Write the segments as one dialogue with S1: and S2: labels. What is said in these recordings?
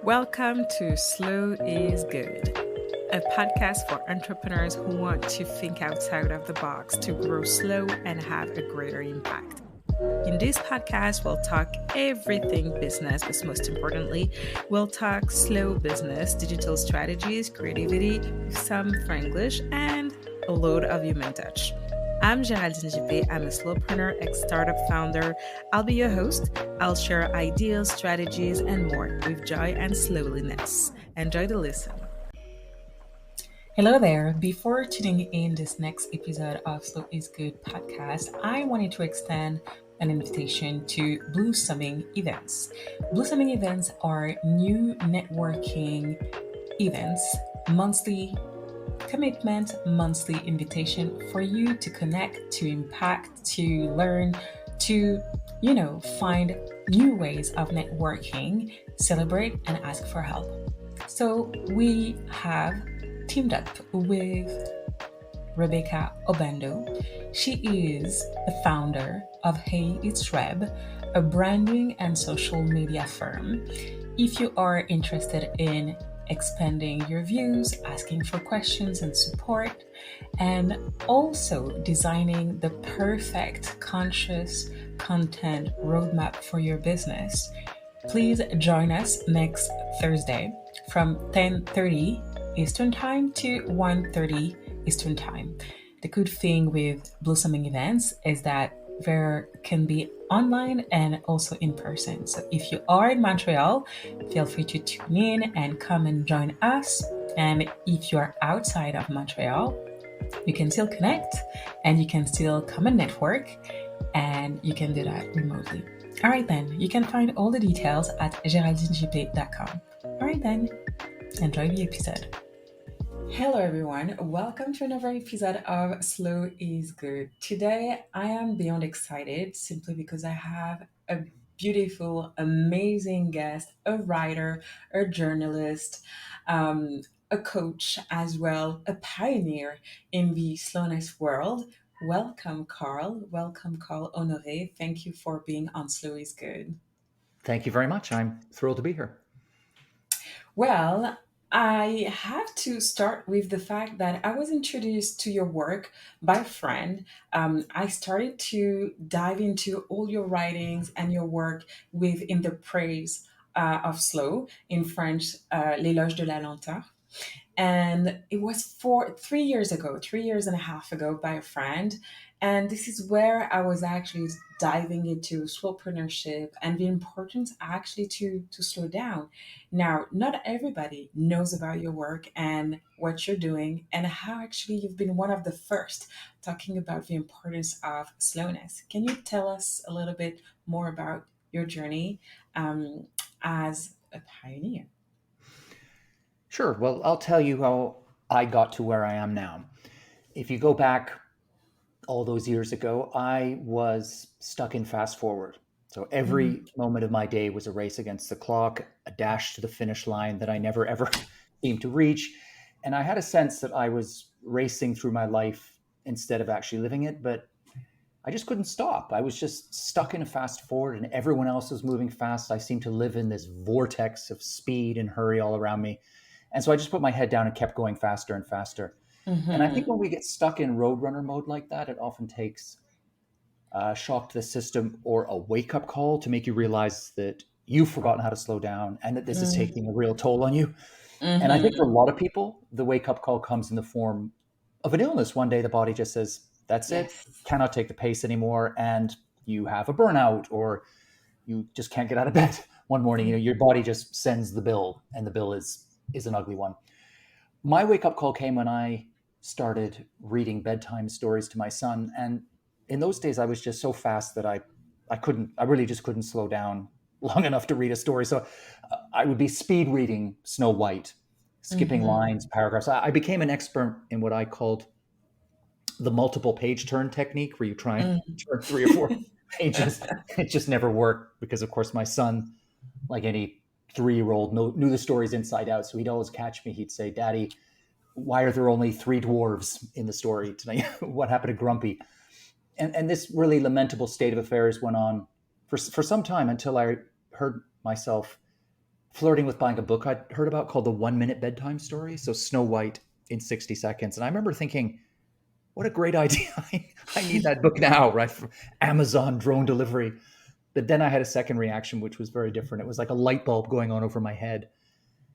S1: Welcome to Slow is Good, a podcast for entrepreneurs who want to think outside of the box to grow slow and have a greater impact. In this podcast, we'll talk everything business, but most importantly, we'll talk slow business, digital strategies, creativity, some Franglish, and a load of human touch. I'm Geraldine Juppé. I'm a slowpreneur, ex-startup founder. I'll be your host. I'll share ideas, strategies, and more with joy and slowliness. Enjoy the listen. Hello there. Before tuning in this next episode of Slow is Good podcast, I wanted to extend an invitation to Blossoming events. Blossoming events are new networking events, monthly commitment, monthly invitation for you to connect, to impact, to learn, to, find new ways of networking, celebrate, and ask for help. So we have teamed up with Rebecca Obando. She is the founder of Hey It's Reb, a branding and social media firm. If you are interested in expanding your views, asking for questions and support, and also designing the perfect conscious content roadmap for your business, please join us next Thursday from 10:30 Eastern Time to 1:30 Eastern Time. The good thing with Blossoming events is that there can be online and also in person. So if you are in Montreal, feel free to tune in and come and join us. And if you are outside of Montreal, you can still connect and you can still come and network, and you can do that remotely. All right then, you can find all the details at geraldinejp.com. All right then, enjoy the episode. Hello everyone, welcome to another episode of Slow is Good. Today I am beyond excited simply because I have a beautiful, amazing guest, a writer, a journalist, a coach as well, a pioneer in the slowness world. Welcome, Carl. Welcome, Carl Honoré. Thank you for being on Slow is Good.
S2: Thank you very much. I'm thrilled to be here.
S1: Well, I have to start with the fact that I was introduced to your work by a friend. I started to dive into all your writings and your work within the praise of slow, in French, l'éloge de la lenteur. And it was 3 years and a half ago by a friend. And this is where I was actually diving into slowpreneurship and the importance actually to slow down. Now, not everybody knows about your work and what you're doing and how actually you've been one of the first talking about the importance of slowness. Can you tell us a little bit more about your journey as a pioneer?
S2: Sure. Well, I'll tell you how I got to where I am now. If you go back all those years ago, I was stuck in fast forward. So every moment of my day was a race against the clock, a dash to the finish line that I never ever seemed to reach. And I had a sense that I was racing through my life instead of actually living it, but I just couldn't stop. I was just stuck in a fast forward and everyone else was moving fast. I seemed to live in this vortex of speed and hurry all around me. And so I just put my head down and kept going faster and faster. And I think when we get stuck in roadrunner mode like that, it often takes a shock to the system or a wake-up call to make you realize that you've forgotten how to slow down and that this is taking a real toll on you. And I think for a lot of people, the wake-up call comes in the form of an illness. One day the body just says, that's it, cannot take the pace anymore, and you have a burnout or you just can't get out of bed one morning. Your body just sends the bill, and the bill is an ugly one. My wake-up call came when I started reading bedtime stories to my son. And in those days, I was just so fast that I really just couldn't slow down long enough to read a story. So I would be speed reading Snow White, skipping lines, paragraphs. I became an expert in what I called the multiple page turn technique, where you try and turn 3 or 4 pages. It just never worked because, of course, my son, like any 3-year-old, knew the stories inside out. So he'd always catch me. He'd say, Daddy, why are there only 3 dwarves in the story tonight? What happened to Grumpy? And this really lamentable state of affairs went on for some time until I heard myself flirting with buying a book I'd heard about called The 1 Minute Bedtime Story. So Snow White in 60 seconds. And I remember thinking, what a great idea. I need that book now, right? From Amazon drone delivery. But then I had a second reaction, which was very different. It was like a light bulb going on over my head.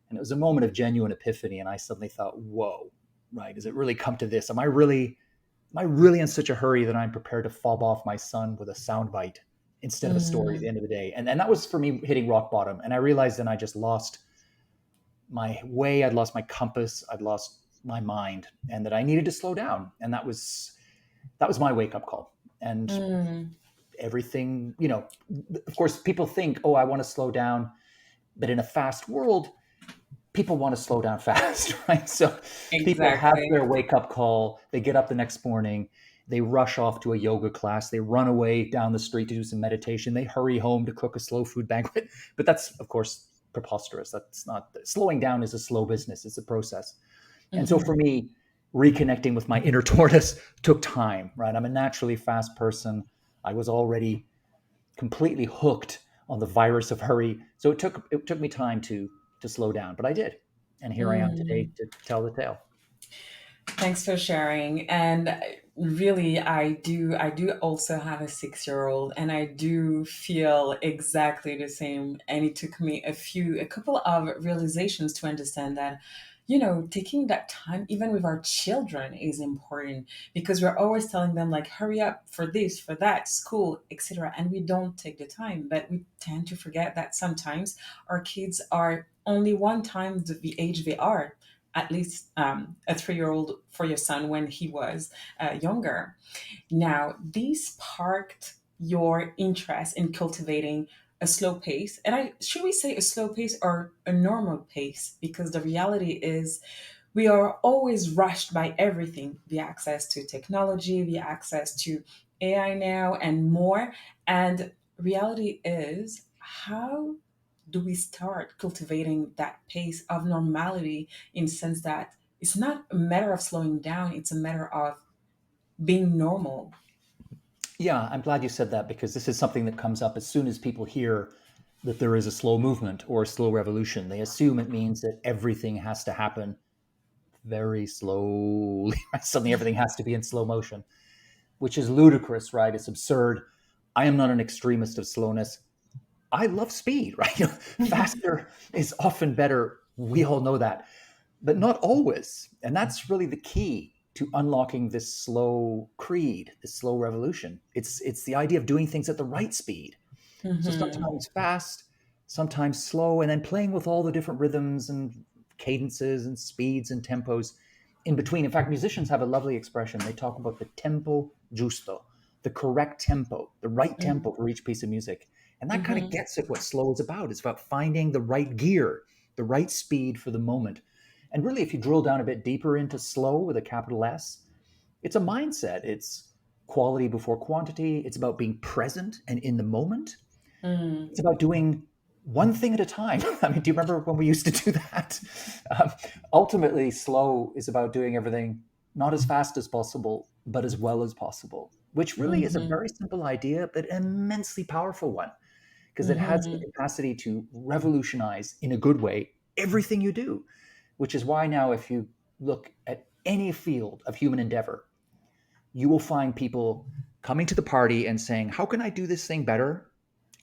S2: And it was a moment of genuine epiphany. And I suddenly thought, whoa, right? Does it really come to this? Am I really in such a hurry that I'm prepared to fob off my son with a soundbite instead of a story at the
S1: Mm,
S2: end of the day? And that was for me hitting rock bottom. And I realized then I just lost my way, I'd lost my compass, I'd lost my mind, and that I needed to slow down. And that was my wake up call. And
S1: mm,
S2: everything, of course, people think, oh, I want to slow down, but in a fast world, people want to slow down fast, right? So people have
S1: exactly.
S2: their wake up call, they get up the next morning, they rush off to a yoga class, they run away down the street to do some meditation, they hurry home to cook a slow food banquet. But that's, of course, preposterous. That's not, slowing down is a slow business, it's a process. And so for
S1: Hmm.
S2: me, reconnecting with my inner tortoise took time, right? I'm a naturally fast person. I was already completely hooked on the virus of hurry. So it took me time to slow down, but I did. And here I am today
S1: Mm.
S2: to tell the tale.
S1: Thanks for sharing. And really, I do also have a 6 year old, and I do feel exactly the same. And it took me a couple of realizations to understand that, taking that time, even with our children, is important because we're always telling them, like, hurry up for this, for that, school, etc. And we don't take the time. But we tend to forget that sometimes our kids are only one time the age they are, at least a 3 year old for your son when he was younger. Now, this sparked your interest in cultivating a slow pace. And should we say a slow pace or a normal pace? Because the reality is we are always rushed by everything, the access to technology, the access to AI now and more. And reality is, how do we start cultivating that pace of normality, in the sense that it's not a matter of slowing down, it's a matter of being normal.
S2: Yeah, I'm glad you said that because this is something that comes up as soon as people hear that there is a slow movement or a slow revolution. They assume it means that everything has to happen very slowly. Suddenly everything has to be in slow motion, which is ludicrous, right? It's absurd. I am not an extremist of slowness. I love speed, right? Faster is often better. We all know that, but not always. And that's really the key to unlocking this slow creed, this slow revolution. It's the idea of doing things at the right speed. So
S1: Hmm.
S2: sometimes fast, sometimes slow, and then playing with all the different rhythms and cadences and speeds and tempos in between. In fact, musicians have a lovely expression. They talk about the tempo giusto, the correct tempo, the right tempo for each piece of music. And that kind of
S1: Hmm.
S2: gets at what slow is about. It's about finding the right gear, the right speed for the moment. And really, if you drill down a bit deeper into slow with a capital S, it's a mindset. It's quality before quantity. It's about being present and in the moment.
S1: Hmm.
S2: It's about doing one thing at a time. I mean, do you remember when we used to do that? Um, Ultimately, slow is about doing everything not as fast as possible, but as well as possible, which really is a
S1: Hmm.
S2: very simple idea, but an immensely powerful one because it has the
S1: Hmm.
S2: capacity to revolutionize in a good way everything you do, which is why now, if you look at any field of human endeavor, you will find people coming to the party and saying, how can I do this thing better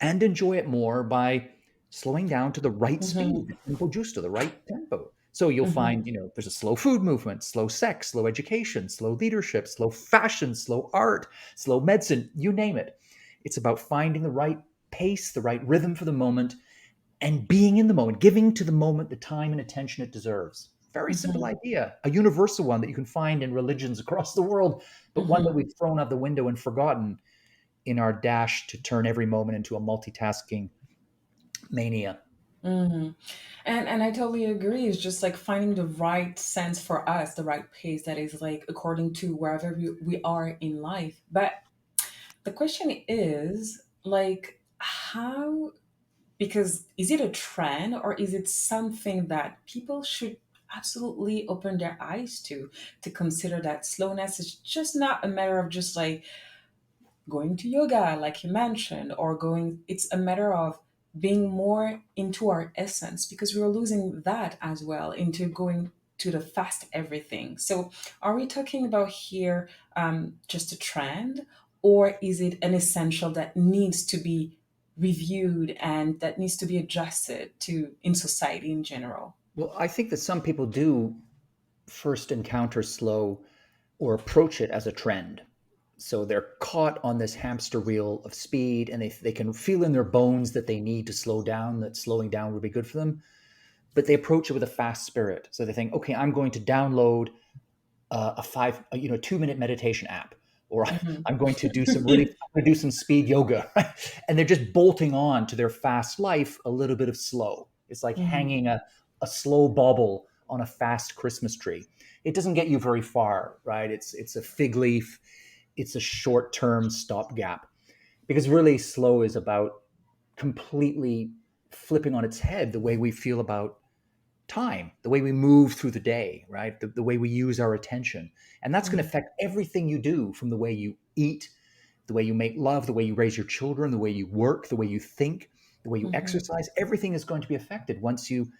S2: and enjoy it more by slowing down to the right speed,
S1: Hmm.
S2: the tempo giusto, the right tempo? So you'll find,
S1: Hmm.
S2: there's a slow food movement, slow sex, slow education, slow leadership, slow fashion, slow art, slow medicine, you name it. It's about finding the right pace, the right rhythm for the moment, and being in the moment, giving to the moment the time and attention it deserves. Very simple
S1: Hmm.
S2: idea, a universal one that you can find in religions across the world, but one that
S1: Hmm.
S2: we've thrown out the window and forgotten in our dash to turn every moment into a multitasking mania.
S1: Hmm. And I totally agree. It's just like finding the right sense for us, the right pace that is like according to wherever we are in life. But the question is, like, how, because is it a trend or is it something that people should absolutely open their eyes to consider that slowness is just not a matter of just, like, going to yoga, like you mentioned, or going, it's a matter of being more into our essence, because we're losing that as well into going to the fast everything. So, are we talking about here just a trend, or is it an essential that needs to be reviewed and that needs to be adjusted to in society in general?
S2: Well, I think that some people do first encounter slow or approach it as a trend. So they're caught on this hamster wheel of speed, and they can feel in their bones that they need to slow down, that slowing down would be good for them. But they approach it with a fast spirit. So they think, okay, I'm going to download a 2 minute meditation app, or I'm going to do some speed yoga, right? And they're just bolting on to their fast life a little bit of slow. It's like
S1: Mhm.
S2: hanging a slow bauble on a fast Christmas tree. It doesn't get you very far, right? It's a fig leaf. It's a short-term stopgap, because really slow is about completely flipping on its head the way we feel about time, the way we move through the day, right? The way we use our attention. And that's going to
S1: Mhm.
S2: affect everything you do, from the way you eat, the way you make love, the way you raise your children, the way you work, the way you think, the way you
S1: Mhm.
S2: exercise. Everything is going to be affected once you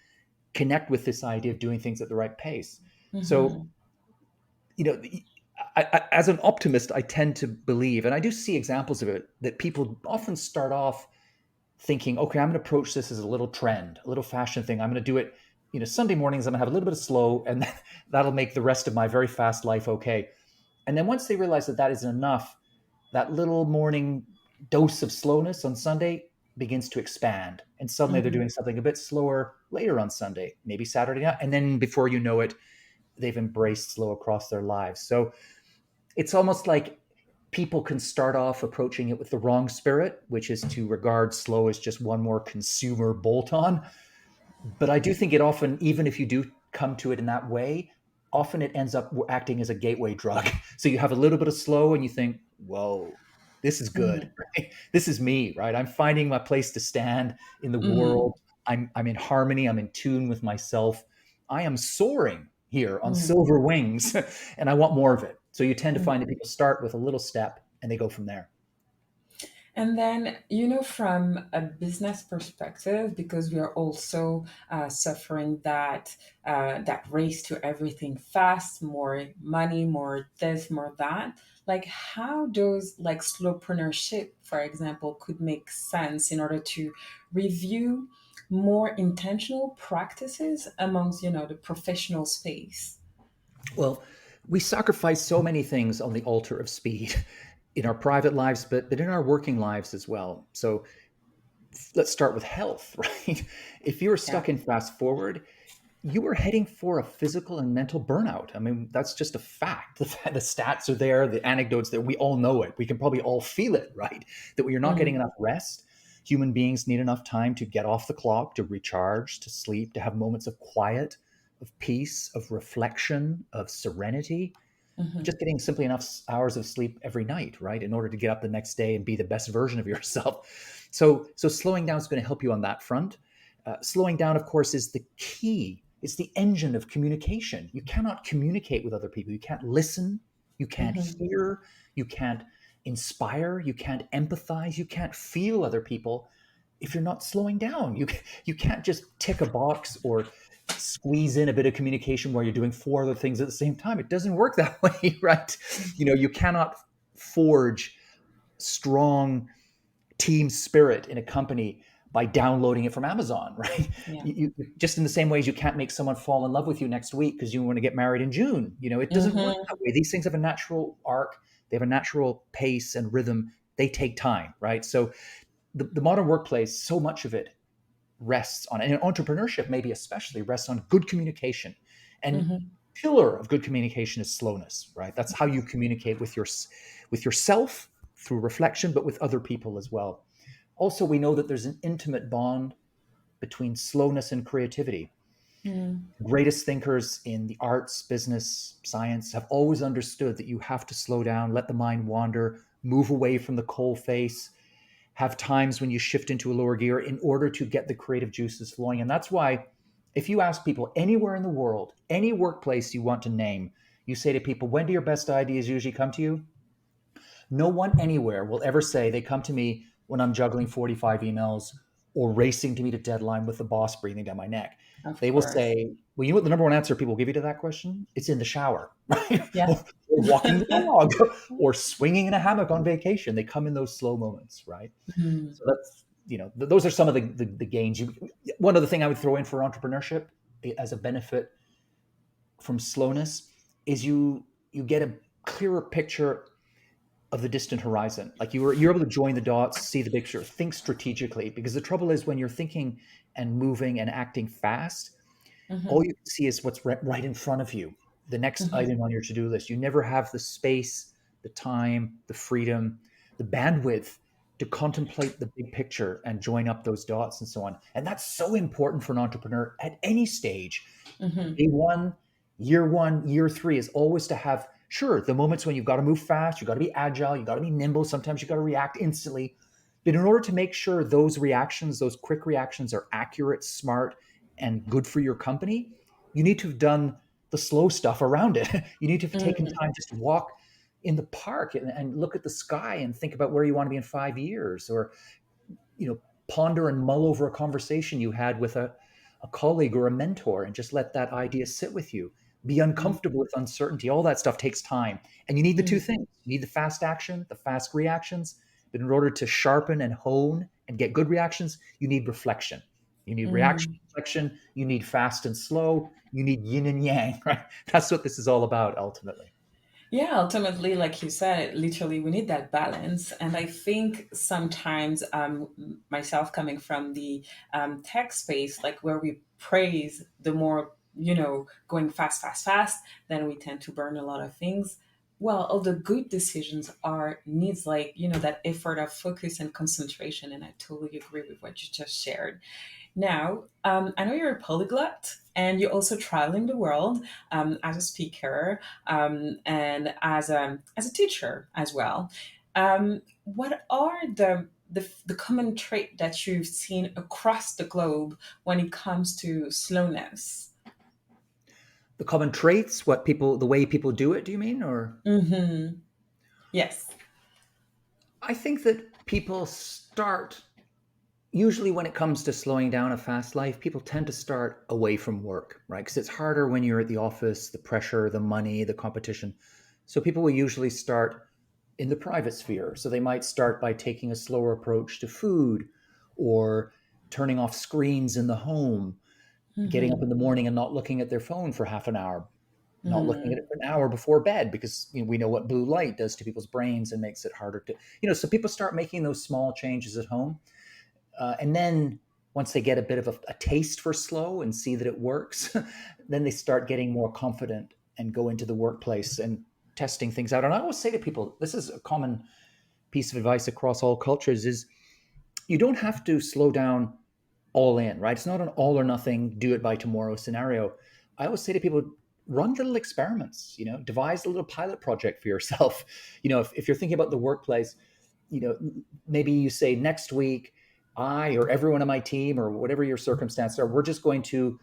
S2: connect with this idea of doing things at the right pace. So,
S1: Mhm.
S2: you know, as an optimist, I tend to believe, and I do see examples of it, that people often start off thinking, okay, I'm going to approach this as a little trend, a little fashion thing. I'm going to do it, Sunday mornings, I'm going to have a little bit of slow, and that'll make the rest of my very fast life okay. And then once they realize that that isn't enough, that little morning dose of slowness on Sunday begins to expand. And suddenly they're
S1: Mhm.
S2: doing something a bit slower later on Sunday, maybe Saturday night. And then before you know it, they've embraced slow across their lives. So it's almost like people can start off approaching it with the wrong spirit, which is to regard slow as just one more consumer bolt on. But I do think it often, even if you do come to it in that way, often it ends up acting as a gateway drug. So you have a little bit of slow and you think, whoa, this is good.
S1: Mhm.
S2: Right? This is me, right? I'm finding my place to stand in the
S1: Mhm.
S2: world. I'm in harmony. I'm in tune with myself. I am soaring here on
S1: Mhm.
S2: silver wings, and I want more of it. So you tend to find that
S1: Mhm.
S2: people start with a little step and they go from there.
S1: And then, from a business perspective, because we are also suffering that race to everything fast, more money, more this, more that. Like, how does like slowpreneurship, for example, could make sense in order to review more intentional practices amongst the professional space?
S2: Well, we sacrifice so many things on the altar of speed in our private lives, but in our working lives as well. So let's start with health, right? If you're
S1: Yeah.
S2: stuck in fast forward, you are heading for a physical and mental burnout. I mean, that's just a fact. The stats are there, the anecdotes there. We all know it. We can probably all feel it, right? That we are not getting
S1: Mhm.
S2: enough rest. Human beings need enough time to get off the clock, to recharge, to sleep, to have moments of quiet, of peace, of reflection, of serenity.
S1: Mhm.
S2: Just getting simply enough hours of sleep every night, right, in order to get up the next day and be the best version of yourself. So slowing down is going to help you on that front. Slowing down, of course, is the key. It's the engine of communication. You cannot communicate with other people. You can't listen. You can't
S1: Mhm.
S2: hear. You can't inspire. You can't empathize. You can't feel other people if you're not slowing down. You can't just tick a box or squeeze in a bit of communication while you're doing four other things at the same time. It doesn't work that way, right? You cannot forge strong team spirit in a company by downloading it from Amazon, right?
S1: Yeah.
S2: Just in the same ways you can't make someone fall in love with you next week because you want to get married in June. It doesn't work
S1: Mhm.
S2: that way. These things have a natural arc, they have a natural pace and rhythm. They take time, right? So the modern workplace, so much of it rests on, and entrepreneurship maybe especially rests on good communication. And
S1: Mhm.
S2: pillar of good communication is slowness, right? That's how you communicate with yourself through reflection, but with other people as well. Also, we know that there's an intimate bond between slowness and creativity.
S1: Mhm.
S2: The greatest thinkers in the arts, business, science have always understood that you have to slow down, let the mind wander, move away from the coal face, have times when you shift into a lower gear in order to get the creative juices flowing. And that's why, if you ask people anywhere in the world, any workplace you want to name, you say to people, when do your best ideas usually come to you? No one anywhere will ever say they come to me when I'm juggling 45 emails or racing to meet a deadline with the boss breathing down my neck.
S3: Of
S2: They will
S3: course.
S2: say, well, you know what the number one answer people give you to that question? It's in the shower, right?
S3: Yeah.
S2: Or walking the dog or swinging in a hammock on vacation. They come in those slow moments, right?
S3: Mhm.
S2: So that's, those are some of the gains. One other thing I would throw in for entrepreneurship as a benefit from slowness is you get a clearer picture of the distant horizon. Like you're able to join the dots, see the picture, think strategically. Because the trouble is when you're thinking and moving and acting fast, all
S3: Mhm.
S2: you can see is what's right in front of you, the next
S3: Mhm.
S2: item on your to-do list. You never have the space, the time, the freedom, the bandwidth to contemplate the big picture and join up those dots and so on. And that's so important for an entrepreneur at any stage.
S3: Mhm.
S2: Day one, year three is always to have, sure, the moments when you've got to move fast, you've got to be agile, you've got to be nimble, sometimes you've got to react instantly. But in order to make sure those reactions, those quick reactions are accurate, smart, and good for your company, you need to have done the slow stuff around it. You need to have taken
S3: Mhm.
S2: time just to walk in the park and look at the sky and think about where you want to be in 5 years, or you know ponder and mull over a conversation you had with a colleague or a mentor and just let that idea sit with you. Be
S3: Mhm.
S2: uncomfortable with uncertainty. All that stuff takes time, and you need the two
S3: Mhm.
S2: things. You need the fast action, the fast reactions, but in order to sharpen and hone and get good reactions, you need reflection. You need reaction,
S3: Mhm.
S2: reflection. You need fast and slow. You need yin and yang. Right? That's what this is all about ultimately.
S3: Yeah, ultimately, like you said, literally, we need that balance. And I think sometimes, myself coming from the tech space, like where we praise the more, going fast, fast, fast, then we tend to burn a lot of things. Well, all the good decisions are needs like, that effort of focus and concentration. And I totally agree with what you just shared. Now, I know you're a polyglot and you're also traveling the world as a speaker and as a teacher as well. What are the common trait that you've seen across the globe when it comes to slowness?
S2: The common traits, the way people do it, do you mean? Or
S3: Mm-hmm. Yes.
S2: I think that people start, usually when it comes to slowing down a fast life, people tend to start away from work, right? Because it's harder when you're at the office, the pressure, the money, the competition. So people will usually start in the private sphere. So they might start by taking a slower approach to food, or turning off screens in the home, getting up
S3: Mm-hmm.
S2: in the morning and not looking at their phone for half an hour, not looking at
S3: Mm-hmm.
S2: it for an hour before bed, because we know what blue light does to people's brains and makes it harder to, so people start making those small changes at home. And then once they get a bit of a taste for slow and see that it works, then they start getting more confident and go into the workplace and testing things out. And I always say to people, this is a common piece of advice across all cultures, is you don't have to slow down all in, right? It's not an all or nothing, do it by tomorrow scenario. I always say to people, run little experiments, devise a little pilot project for yourself. If you're thinking about the workplace, maybe you say next week, I or everyone on my team or whatever your circumstances are, we're just going to,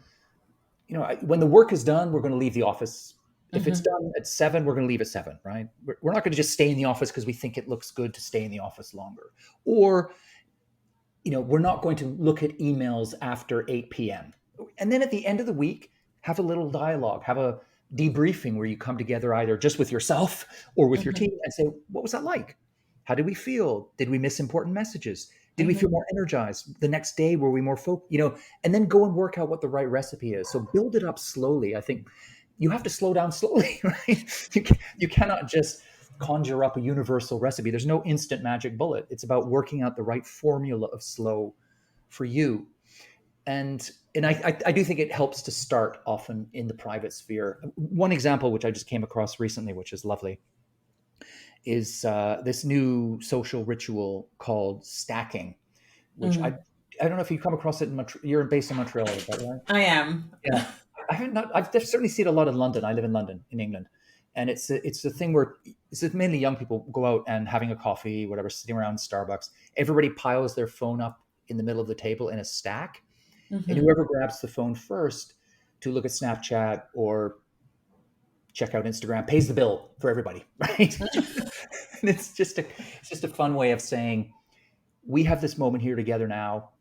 S2: when the work is done, we're going to leave the office. If it's
S3: Mm-hmm.
S2: done at 7, we're going to leave at 7, right? We're not going to just stay in the office because we think it looks good to stay in the office longer. Or, we're not going to look at emails after 8 p.m. And then at the end of the week, have a little dialogue, have a debriefing where you come together either just with yourself or with your team
S3: Mm-hmm.
S2: and say, what was that like? How did we feel? Did we miss important messages? Did we feel
S3: Mm-hmm.
S2: more energized the next day? Were we more focused? And then go and work out what the right recipe is. So build it up slowly. I think you have to slow down slowly, right? You cannot just conjure up a universal recipe. There's no instant magic bullet. It's about working out the right formula of slow for you. And I do think it helps to start often in the private sphere. One example, which I just came across recently, which is lovely, is this new social ritual called stacking, which I
S3: Mm.
S2: I don't know if you come across it in Montreal. You're based in Montreal, is that right?
S3: I am.
S2: Yeah, I haven't. I've certainly seen it a lot in London. I live in London, in England, and it's a thing where it's mainly young people go out and having a coffee, whatever, sitting around Starbucks. Everybody piles their phone up in the middle of the table in a stack, and
S3: Mm-hmm.
S2: whoever grabs the phone first to look at Snapchat or check out Instagram pays the bill for everybody, right? And it's just a fun way of saying we have this moment here together now.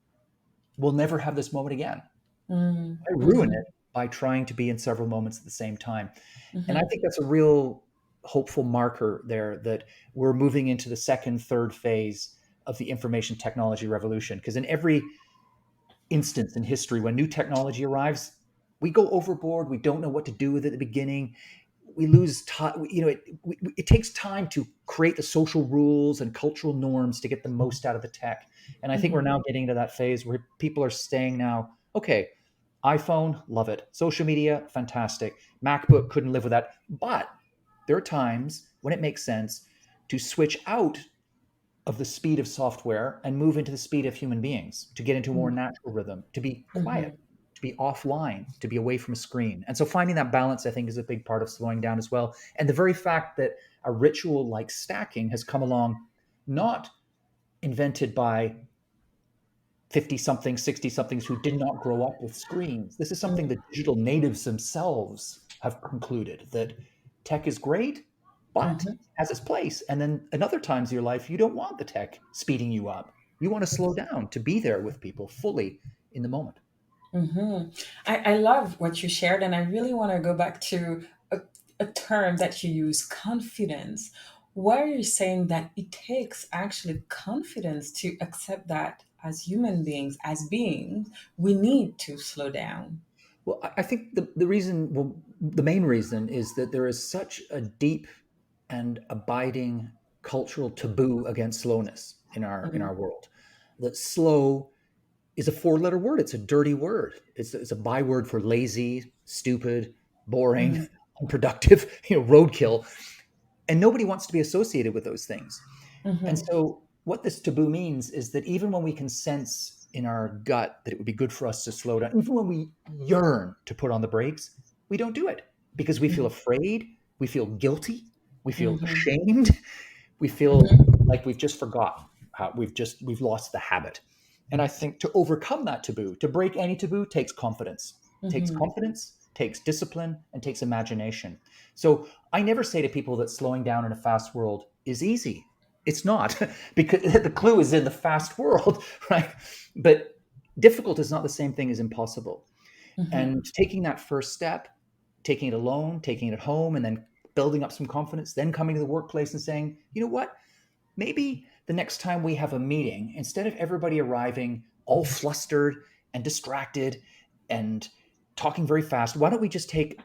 S2: we'll never have this moment again. I ruin
S3: Mm-hmm.
S2: it by trying to be in several moments at the same time. And I
S3: Mm-hmm.
S2: think that's a real hopeful marker there that we're moving into the second, third phase of the information technology revolution. Because in every instance in history, when new technology arrives, we go overboard. We don't know what to do with it at the beginning. We lose time. It takes time to create the social rules and cultural norms to get the most out of the tech. And I think we're
S3: Mm-hmm.
S2: now getting to that phase where people are saying now, okay, iPhone, love it. Social media, fantastic. MacBook, couldn't live with that. But there are times when it makes sense to switch out of the speed of software and move into the speed of human beings, to get into a more natural rhythm, to be quiet,
S3: Mm-hmm.
S2: to be offline, to be away from a screen. And so finding that balance, I think, is a big part of slowing down as well. And the very fact that a ritual like stacking has come along, not invented by 50 somethings, 60 somethings who did not grow up with screens. This is something the digital natives themselves have concluded that tech is great, but
S3: Mm-hmm.
S2: has its place. And then in other times of your life, you don't want the tech speeding you up. You want to slow down, to be there with people fully in the moment.
S3: Mm-hmm. I love what you shared, and I really want to go back to a term that you use, confidence. Why are you saying that it takes actually confidence to accept that as human beings, as beings, we need to slow down?
S2: Well, I think the reason, well, the main reason is that there is such a deep and abiding cultural taboo against slowness in our world. That slow is a four-letter word. It's a dirty word. It's a byword for lazy, stupid, boring,
S3: Mm-hmm.
S2: unproductive, roadkill. And nobody wants to be associated with those things. And
S3: Mm-hmm.
S2: so what this taboo means is that even when we can sense in our gut that it would be good for us to slow down, even when we yearn to put on the brakes, we don't do it because we feel afraid, we feel guilty, we feel
S3: Mm-hmm.
S2: ashamed, we feel
S3: Mm-hmm.
S2: like we've just forgotten how we've lost the habit. And I think to overcome that taboo, to break any taboo, takes confidence. Takes
S3: Mm-hmm.
S2: confidence, takes discipline, and takes imagination. So I never say to people that slowing down in a fast world is easy. It's not, because the clue is in the fast world, right? But difficult is not the same thing as impossible.
S3: Mm-hmm.
S2: And taking that first step, taking it alone, taking it at home, and then building up some confidence, then coming to the workplace and saying, you know what? Maybe the next time we have a meeting, instead of everybody arriving all flustered and distracted and talking very fast, why don't we just take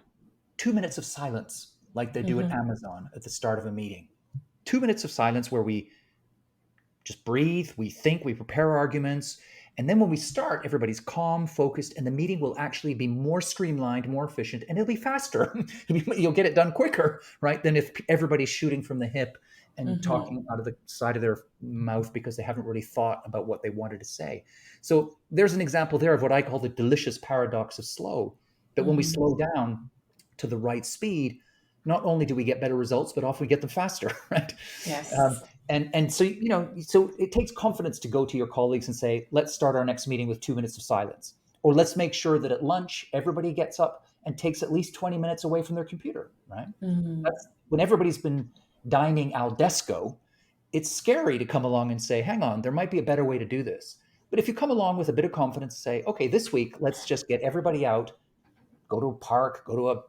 S2: 2 minutes of silence like they do at
S3: Mm-hmm.
S2: Amazon at the start of a meeting? 2 minutes of silence where we just breathe, we think, we prepare arguments. And then when we start, everybody's calm, focused, and the meeting will actually be more streamlined, more efficient, and it'll be faster. You'll get it done quicker, right? Than if everybody's shooting from the hip and
S3: Mm-hmm.
S2: talking out of the side of their mouth because they haven't really thought about what they wanted to say. So there's an example there of what I call the delicious paradox of slow. That when we
S3: Mm-hmm.
S2: slow down to the right speed, not only do we get better results, but often we get them faster, right? Um,
S3: Yes.
S2: and so so it takes confidence to go to your colleagues and say, let's start our next meeting with 2 minutes of silence, or let's make sure that at lunch everybody gets up and takes at least 20 minutes away from their computer, right?
S3: Mm-hmm.
S2: That's when everybody's been dining al desco. It's scary to come along and say, hang on, there might be a better way to do this. But if you come along with a bit of confidence, say, okay, this week let's just get everybody out, go to a park, go to a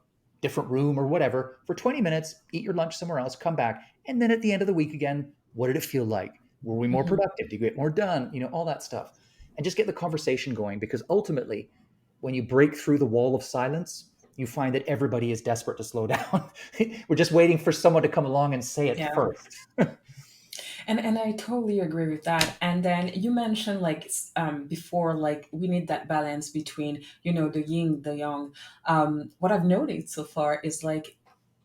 S2: different room or whatever for 20 minutes, eat your lunch somewhere else, come back. And then at the end of the week again, what did it feel like? Were we more
S3: Mm-hmm.
S2: productive? Did you get more done? All that stuff. And just get the conversation going, because ultimately, when you break through the wall of silence, you find that everybody is desperate to slow down. We're just waiting for someone to come along and say it
S3: Yeah.
S2: first.
S3: And I totally agree with that. And then you mentioned like before, like we need that balance between the yin, the yang. What I've noticed so far is like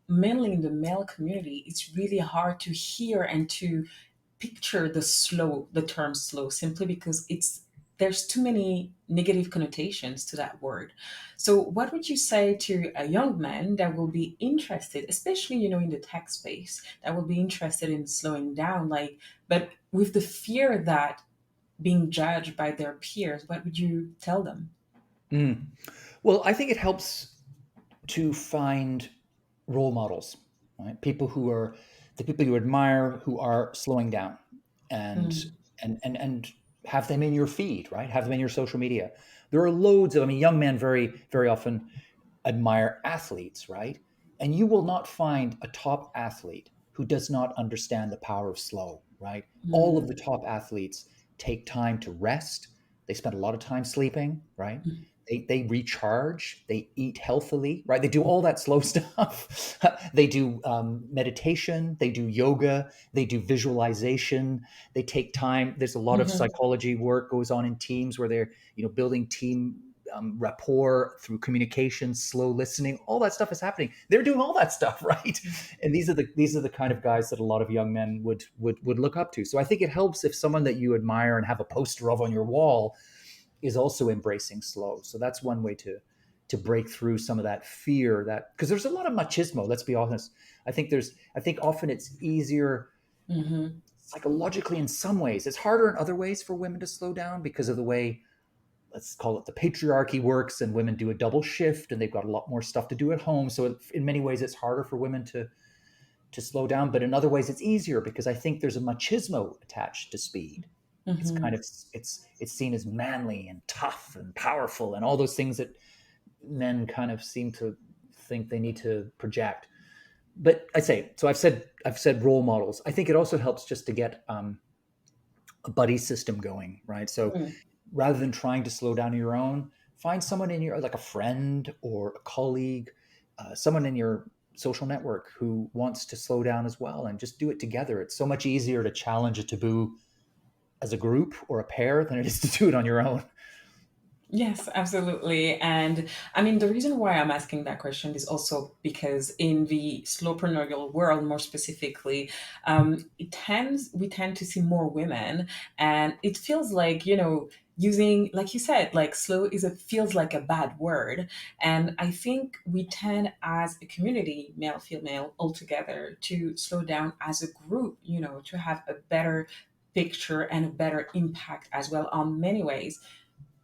S3: mainly in the male community, it's really hard to hear and to picture the term slow, simply because there's too many negative connotations to that word. So what would you say to a young man that will be interested, especially in the tech space, that will be interested in slowing down, like, but with the fear that being judged by their peers? What would you tell them?
S2: Mm. Well, I think it helps to find role models, right? People who are the people you admire who are slowing down and
S3: Mm,
S2: and have them in your feed, right? Have them in your social media. There are loads of, I mean, young men very, very often admire athletes, right? And you will not find a top athlete who does not understand the power of slow, right? All of the top athletes take time to rest. They spend a lot of time sleeping, right? They recharge, they eat healthily, right? They do all that slow stuff. They do meditation, they do yoga, they do visualization, they take time. There's a lot of
S3: Mhm.
S2: psychology work goes on in teams where they're, building team rapport through communication, slow listening, all that stuff is happening. They're doing all that stuff, right? And these are the kind of guys that a lot of young men would look up to. So I think it helps if someone that you admire and have a poster of on your wall is also embracing slow. So that's one way to break through some of that fear, that because there's a lot of machismo, let's be honest. I think often it's easier
S3: Mhm.
S2: psychologically in some ways. It's harder in other ways for women to slow down because of the way, let's call it, the patriarchy works, and women do a double shift and they've got a lot more stuff to do at home. So in many ways it's harder for women to slow down, but in other ways it's easier because I think there's a machismo attached to speed. It's kind
S3: Mhm.
S2: of it's seen as manly and tough and powerful and all those things that men kind of seem to think they need to project. But I say, so I've said role models. I think it also helps just to get a buddy system going, right? So
S3: Mm.
S2: rather than trying to slow down on your own, find someone in your, like a friend or a colleague, someone in your social network who wants to slow down as well, and just do it together. It's so much easier to challenge a taboo as a group or a pair than it is to do it on your own.
S3: Yes, absolutely. And I mean, the reason why I'm asking that question is also because in the slowpreneurial world, more specifically, we tend to see more women, and it feels like, using, like you said, like slow feels like a bad word. And I think we tend as a community, male, female, all together, to slow down as a group, to have a better picture and a better impact as well on many ways.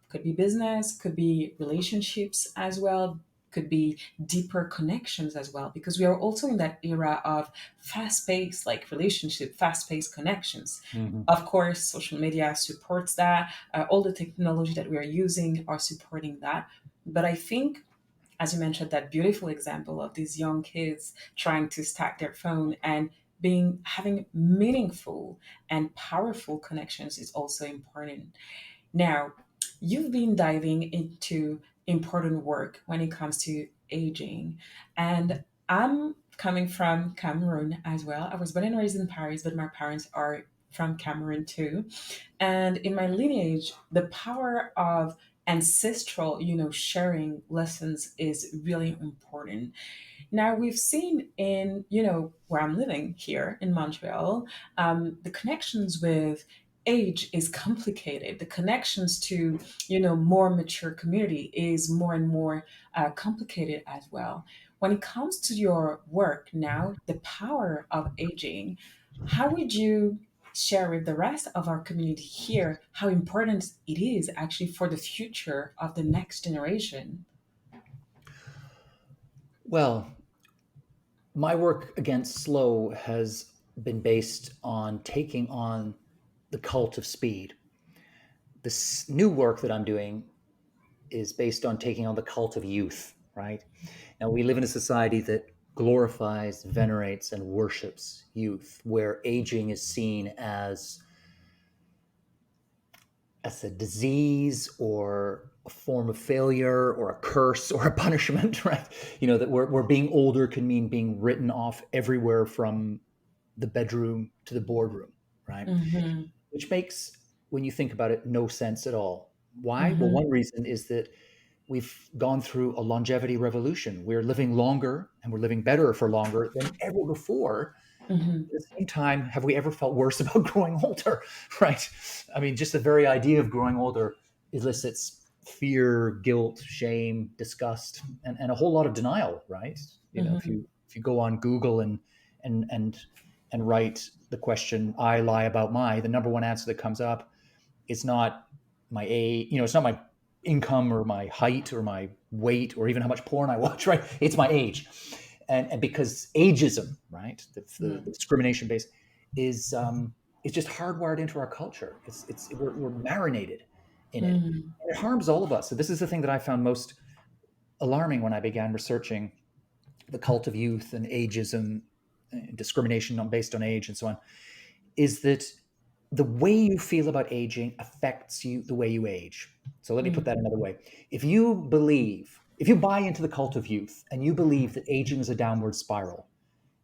S3: Could be business, could be relationships as well, could be deeper connections as well, because we are also in that era of fast-paced like relationship, fast-paced connections.
S2: Mhm.
S3: Of course, social media supports that. All the technology that we are using are supporting that. But I think, as you mentioned, that beautiful example of these young kids trying to stack their phone and having meaningful and powerful connections is also important. Now, you've been diving into important work when it comes to aging, and I'm coming from Cameroon as well. I was born and raised in Paris, but my parents are from Cameroon too. And in my lineage, the power of ancestral, sharing lessons is really important. Now, we've seen in, where I'm living here in Montreal, the connections with age is complicated. The connections to, more mature community is more and more complicated as well. When it comes to your work now, the power of aging, how would you share with the rest of our community here how important it is actually for the future of the next generation?
S2: Well, my work against slow has been based on taking on the cult of speed. This new work that I'm doing is based on taking on the cult of youth, right? Now, we live in a society that glorifies, venerates, and worships youth, where aging is seen as a disease or a form of failure or a curse or a punishment, right? That where being older can mean being written off everywhere from the bedroom to the boardroom, right?
S3: Mm-hmm.
S2: Which makes, when you think about it, no sense at all. Why? Well,
S3: Mm-hmm.
S2: one reason is that we've gone through a longevity revolution. We're living longer and we're living better for longer than ever before.
S3: Mm-hmm.
S2: At the same time, have we ever felt worse about growing older? Right? I mean, just the very idea of growing older elicits fear, guilt, shame, disgust, and a whole lot of denial. Right?
S3: Mm-hmm.
S2: If you go on Google and and and write the question "I lie about my," the number one answer that comes up is not my age. It's not my income or my height or my weight or even how much porn I watch. Right? It's my age, and because ageism, right, the discrimination base, is it's just hardwired into our culture. We're marinated in it.
S3: Mm.
S2: And it harms all of us. So this is the thing that I found most alarming when I began researching the cult of youth and ageism, discrimination based on age and so on, is that the way you feel about aging affects you the way you age. So let me put
S3: Mm.
S2: that another way. If you buy into the cult of youth and you believe that aging is a downward spiral,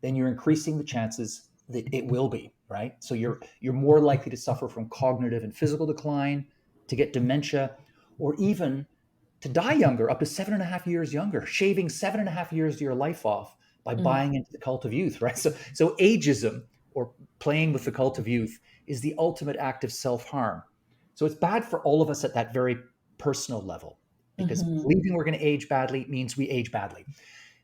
S2: then you're increasing the chances that it will be, right? So you're more likely to suffer from cognitive and physical decline, to get dementia, or even to die younger, up to 7.5 years younger, shaving 7.5 years of your life off by
S3: Mm.
S2: buying into the cult of youth, right? So ageism, or playing with the cult of youth, is the ultimate act of self-harm. So it's bad for all of us at that very personal level, because
S3: Mhm.
S2: believing we're going to age badly means we age badly.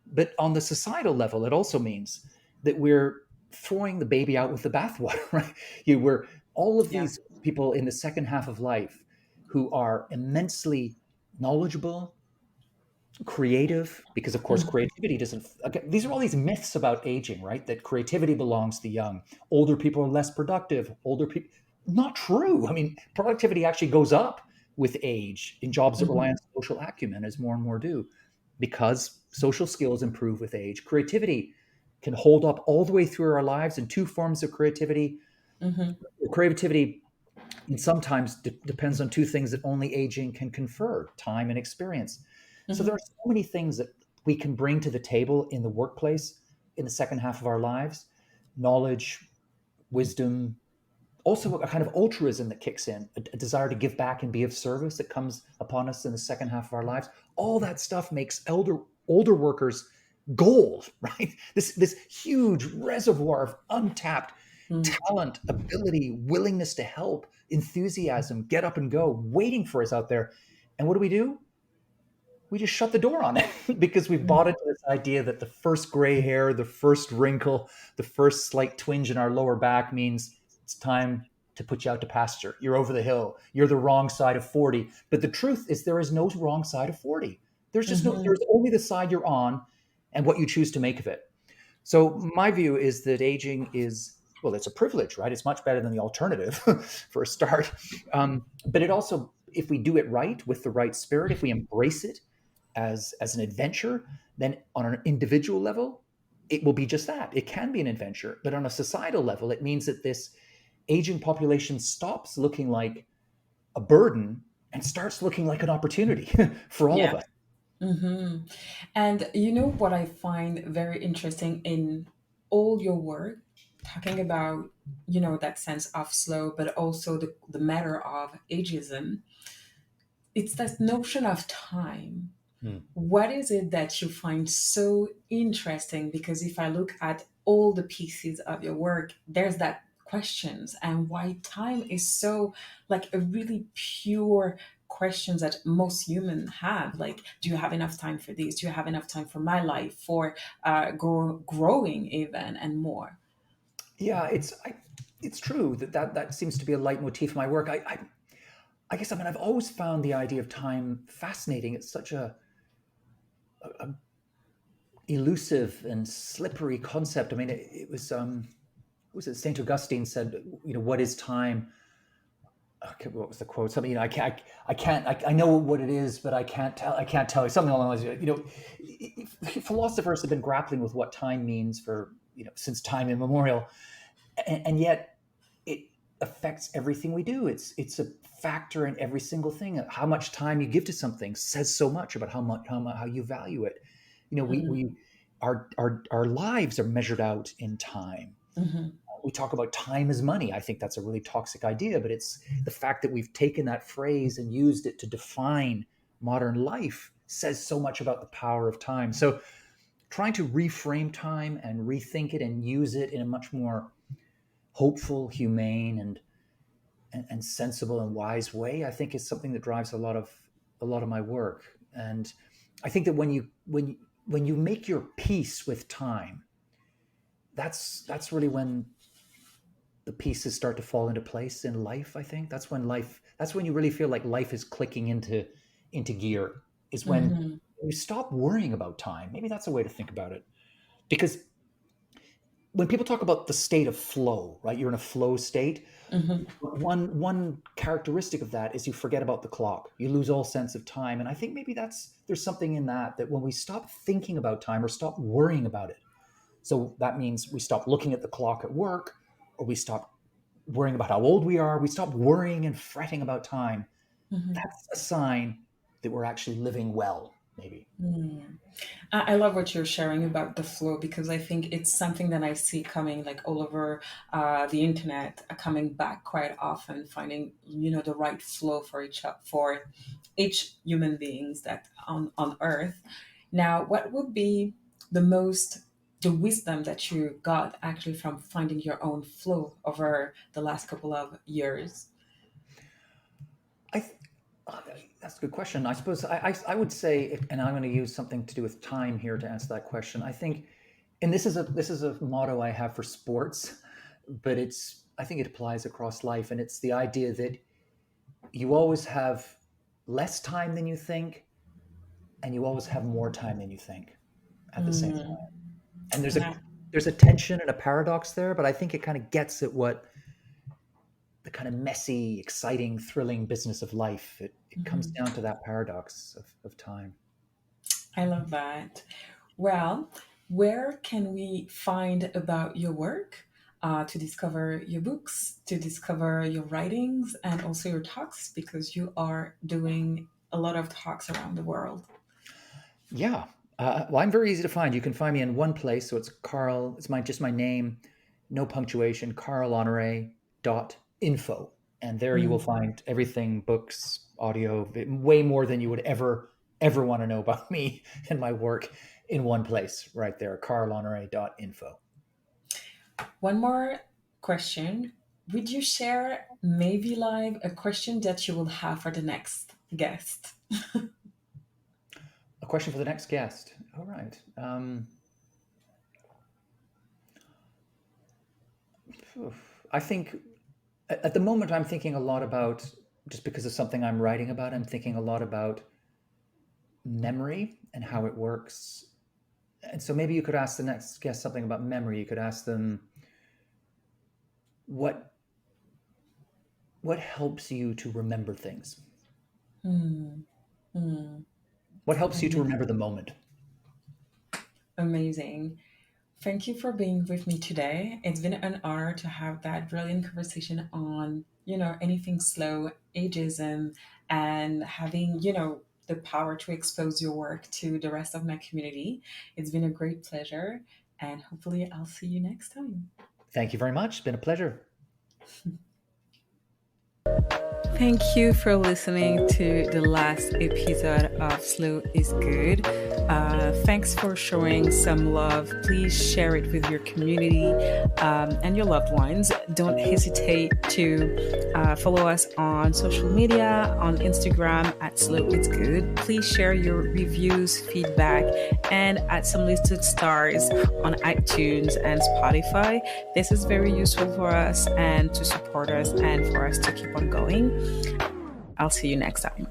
S2: But on the societal level, it also means that we're throwing the baby out with the bathwater, right? We're all of
S3: Yeah.
S2: these people in the second half of life who are immensely knowledgeable, creative, because of course
S3: Mm.
S2: creativity doesn't, okay, these are all these myths about aging, right? That creativity belongs to the young. Older people are less productive. Older people, not true. I mean, productivity actually goes up with age in jobs that rely
S3: Mhm.
S2: on social acumen, as more and more do, because social skills improve with age. Creativity can hold up all the way through our lives in two forms of creativity.
S3: Mhm.
S2: Creativity, and sometimes depends on two things that only aging can confer: time and experience. So there
S3: Mhm.
S2: are so many things that we can bring to the table in the workplace in the second half of our lives: knowledge, wisdom, also a kind of altruism that kicks in, a desire to give back and be of service that comes upon us in the second half of our lives. All that stuff makes older workers gold, right? This huge reservoir of untapped
S3: Mm.
S2: talent, ability, willingness to help, enthusiasm, get up and go, waiting for us out there. And what do? We just shut the door on it because we've bought
S3: Mm.
S2: into this idea that the first gray hair, the first wrinkle, the first slight twinge in our lower back means it's time to put you out to pasture. You're over the hill. You're the wrong side of 40. But the truth is, there is no wrong side of 40.
S3: Mhm.
S2: There's only the side you're on and what you choose to make of it. So my view is that aging is, well, it's a privilege, right? It's much better than the alternative for a start. But it also, if we do it right with the right spirit, if we embrace it as an adventure, then on an individual level, it will be just that. It can be an adventure. But on a societal level, it means that this aging population stops looking like a burden and starts looking like an opportunity for all of
S3: Yeah.
S2: us.
S3: Mhm. And you know what I find very interesting in all your work, talking about, that sense of slow, but also the matter of ageism, it's that notion of time.
S2: Hmm.
S3: What is it that you find so interesting? Because if I look at all the pieces of your work, there's that questions and why time is so like a really pure questions that most humans have. Like, do you have enough time for this? Do you have enough time for my life, for growing even and more?
S2: Yeah, it's true that seems to be a leitmotif of my work. I guess, I mean, I've always found the idea of time fascinating. It's such a elusive and slippery concept. I mean, it was was it Saint Augustine said, what is time? Okay, what was the quote? Something, I know what it is, but I can't tell you, something along those lines. Philosophers have been grappling with what time means for, since time immemorial, and yet it affects everything we do. It's a factor in every single thing. How much time you give to something says so much about how you value it.
S3: Mhm.
S2: We our lives are measured out in time.
S3: Mhm.
S2: We talk about time as money. I think that's a really toxic idea, but it's the fact that we've taken that phrase and used it to define modern life says so much about the power of time. So trying to reframe time and rethink it and use it in a much more hopeful, humane, and sensible and wise way, I think, is something that drives a lot of my work. And I think that when you make your peace with time, that's really when the pieces start to fall into place in life. I think that's when you really feel like life is clicking into gear, is when
S3: Mhm.
S2: you stop worrying about time. Maybe that's a way to think about it, because when people talk about the state of flow, right? You're in a flow state.
S3: Mm-hmm.
S2: One characteristic of that is you forget about the clock. You lose all sense of time. And I think maybe there's something in that when we stop thinking about time or stop worrying about it. So that means we stop looking at the clock at work, or we stop worrying about how old we are. We stop worrying and fretting about time.
S3: Mm-hmm.
S2: That's a sign that we're actually living well, maybe.
S3: I love what you're sharing about the flow, because I think it's something that I see coming like all over the internet, coming back quite often, finding the right flow for each human beings that on Earth. Now, what would be the wisdom that you got actually from finding your own flow over the last couple of years?
S2: I th- that's a good question. I suppose I would say, and I'm going to use something to do with time here to answer that question. I think, and this is a motto I have for sports, but I think it applies across life, and it's the idea that you always have less time than you think, and you always have more time than you think at the same time. And there's a tension and a paradox there, but I think it kind of gets at what the kind of messy, exciting, thrilling business of life. It comes down to that paradox of time.
S3: I love that. Well, where can we find about your work, to discover your books, to discover your writings, and also your talks, because you are doing a lot of talks around the world?
S2: Yeah. Well, I'm very easy to find. You can find me in one place. So it's Carl, it's just my name, no punctuation, carlhonoré.info. And there you will find everything, books, audio, way more than you would ever want to know about me and my work in one place right there, carlhonoré.info.
S3: One more question. Would you share maybe live a question that you will have for the next guest?
S2: A question for the next guest. All right. I think at the moment I'm thinking a lot about, just because of something I'm writing about, I'm thinking a lot about memory and how it works. And so maybe you could ask the next guest something about memory. You could ask them, what helps you to remember things? What helps you to remember the moment?
S3: Amazing. Thank you for being with me today. It's been an honor to have that brilliant conversation on, anything slow, ageism, and having, the power to expose your work to the rest of my community. It's been a great pleasure, and hopefully I'll see you next time.
S2: Thank you very much. It's been a pleasure.
S1: Thank you for listening to the last episode of Slow is Good. Thanks for showing some love. Please share it with your community and your loved ones. Don't hesitate to follow us on social media, on Instagram at Slow is Good. Please share your reviews, feedback, and add some listed stars on iTunes and Spotify. This is very useful for us and to support us and for us to keep on going. I'll see you next time.